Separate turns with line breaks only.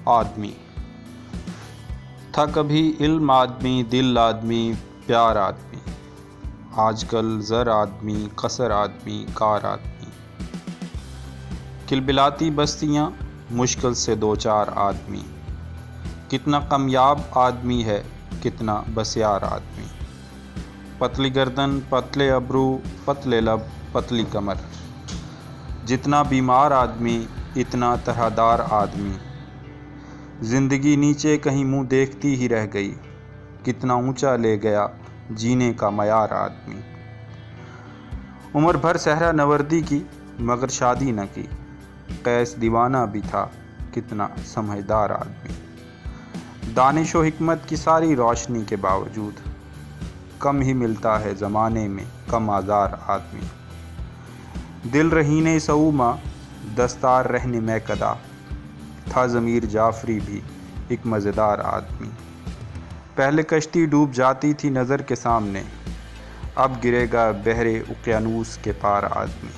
آدمی تھا کبھی علم آدمی، دل آدمی، پیار آدمی، آج کل زر آدمی، قصر آدمی، کار آدمی، کلبلاتی بستیاں، مشکل سے دو چار آدمی، کتنا کامیاب آدمی ہے، کتنا بسیار آدمی، پتلی گردن، پتلے ابرو، پتلے لب، پتلی کمر، جتنا بیمار آدمی اتنا طرحدار آدمی، زندگی نیچے کہیں منہ دیکھتی ہی رہ گئی، کتنا اونچا لے گیا جینے کا معیار آدمی، عمر بھر صحرا نوردی کی مگر شادی نہ کی، قیس دیوانہ بھی تھا، کتنا سمجھدار آدمی، دانش و حکمت کی ساری روشنی کے باوجود کم ہی ملتا ہے زمانے میں کم آزار آدمی، دل رہینے سعوما دستار رہنے میں کدا، تھا ضمیر جعفری بھی ایک مزیدار آدمی، پہلے کشتی ڈوب جاتی تھی نظر کے سامنے، اب گرے گا بحر اقیانوس کے پار آدمی۔